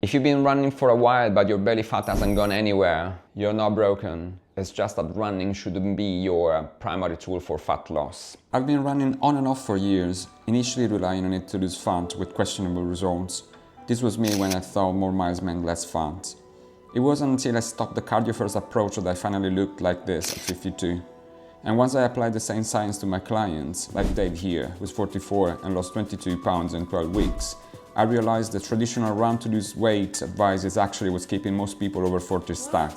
If you've been running for a while but your belly fat hasn't gone anywhere, you're not broken. It's just that running shouldn't be your primary tool for fat loss. I've been running on and off for years, initially relying on it to lose fat with questionable results. This was me when I thought more miles meant less fat. It wasn't until I stopped the cardio-first approach that I finally looked like this at 52. And once I applied the same science to my clients, like Dave here, who's 44 and lost 22 pounds in 12 weeks, I realized the traditional run to lose weight advice is actually what's keeping most people over 40 stuck.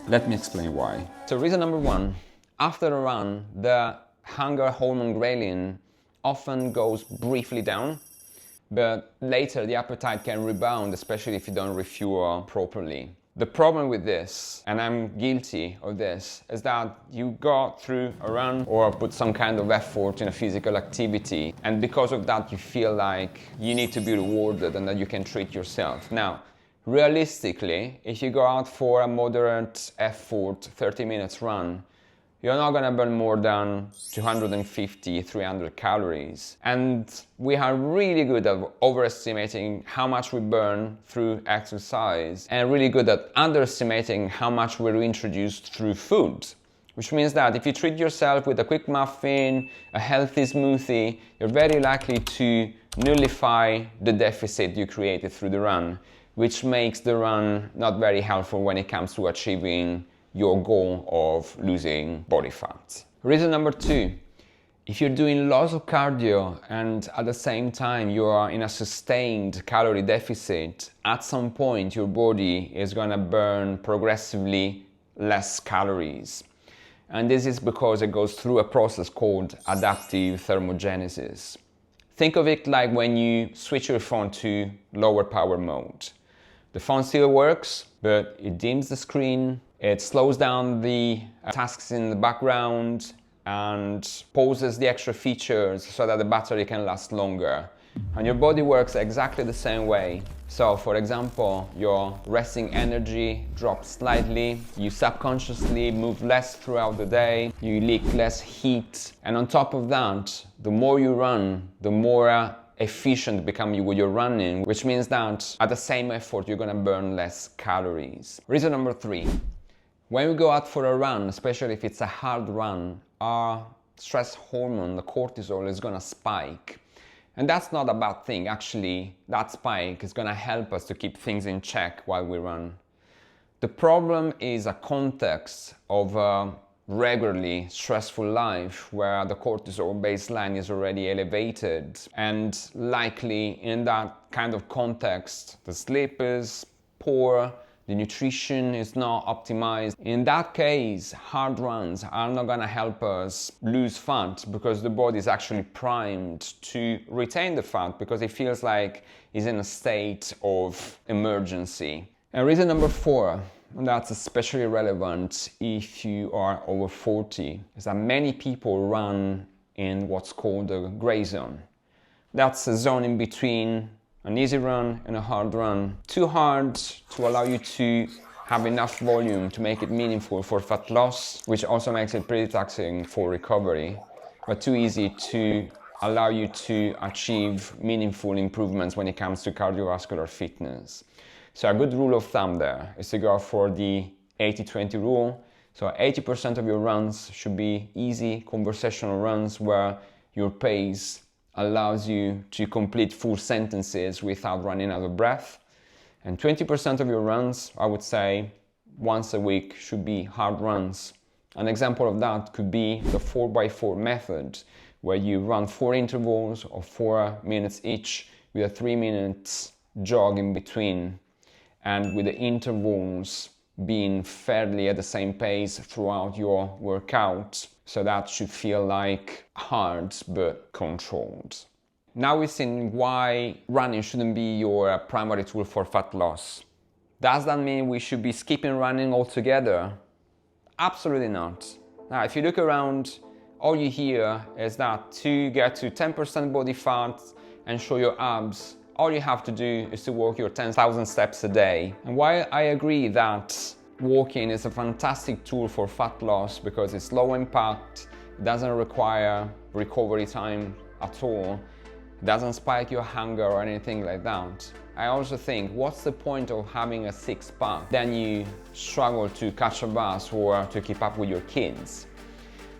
Let me explain why. So reason number one, after a run, the hunger hormone Ghrelin often goes briefly down, but later the appetite can rebound, especially if you don't refuel properly. The problem with this, and I'm guilty of this, is that you go through a run or put some kind of effort in a physical activity, and because of that you feel like you need to be rewarded and that you can treat yourself. Now, realistically, if you go out for a moderate effort, 30 minutes run, you're not gonna burn more than 250, 300 calories. And we are really good at overestimating how much we burn through exercise and really good at underestimating how much we reintroduce through food. Which means that if you treat yourself with a quick muffin, a healthy smoothie, you're very likely to nullify the deficit you created through the run, which makes the run not very helpful when it comes to achieving your goal of losing body fat. Reason number two, if you're doing lots of cardio and at the same time you are in a sustained calorie deficit, at some point your body is gonna burn progressively less calories. And this is because it goes through a process called adaptive thermogenesis. Think of it like when you switch your phone to lower power mode. The phone still works, but it dims the screen, it slows down the tasks in the background and pauses the extra features so that the battery can last longer. And your body works exactly the same way. So for example, your resting energy drops slightly, you subconsciously move less throughout the day, you leak less heat, and on top of that, the more you run, the more efficient become you with your running, which means that at the same effort you're gonna burn less calories. Reason number three, when we go out for a run, especially if it's a hard run, our stress hormone, the cortisol, is gonna spike. And that's not a bad thing. Actually, that spike is gonna help us to keep things in check while we run. The problem is a context of a regularly stressful life where the cortisol baseline is already elevated, and likely in that kind of context, the sleep is poor, the nutrition is not optimized. In that case, hard runs are not gonna help us lose fat because the body is actually primed to retain the fat because it feels like it's in a state of emergency. And reason number four, and that's especially relevant if you are over 40, is that many people run in what's called the gray zone. That's a zone in between an easy run and a hard run. Too hard to allow you to have enough volume to make it meaningful for fat loss, which also makes it pretty taxing for recovery, but too easy to allow you to achieve meaningful improvements when it comes to cardiovascular fitness. So a good rule of thumb there is to go for the 80-20 rule. So 80% of your runs should be easy conversational runs where your pace allows you to complete full sentences without running out of breath. And 20% of your runs, I would say, once a week should be hard runs. An example of that could be the 4x4 method, where you run 4 intervals of 4 minutes each with a 3 minutes jog in between, and with the intervals being fairly at the same pace throughout your workout. So that should feel like hard but controlled. Now we've seen why running shouldn't be your primary tool for fat loss. Does that mean we should be skipping running altogether? Absolutely not. Now, if you look around, all you hear is that to get to 10% body fat and show your abs, all you have to do is to walk your 10,000 steps a day. And while I agree that walking is a fantastic tool for fat loss because it's low impact, it doesn't require recovery time at all, it doesn't spike your hunger or anything like that, I also think, what's the point of having a six-pack? Then you struggle to catch a bus or to keep up with your kids.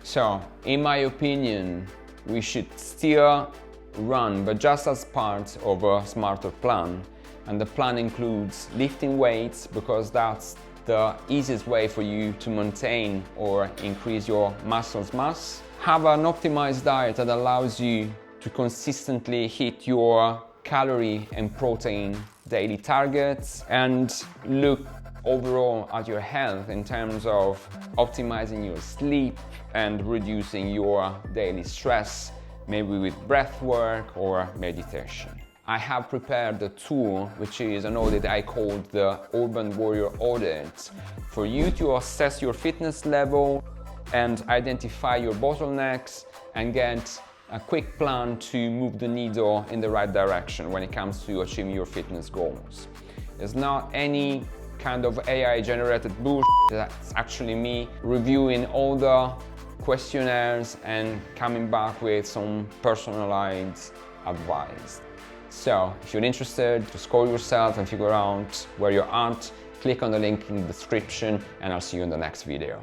So, in my opinion, we should still run, but just as part of a smarter plan. And the plan includes lifting weights, because that's the easiest way for you to maintain or increase your muscle mass. Have an optimized diet that allows you to consistently hit your calorie and protein daily targets, and look overall at your health in terms of optimizing your sleep and reducing your daily stress, maybe with breath work or meditation. I have prepared a tool, which is an audit I called the Urban Warrior Audit, for you to assess your fitness level and identify your bottlenecks and get a quick plan to move the needle in the right direction when it comes to achieving your fitness goals. It's not any kind of AI generated bullshit, that's actually me reviewing all the questionnaires and coming back with some personalized advice. So if you're interested to score yourself and figure out where you're at, click on the link in the description, and I'll see you in the next video.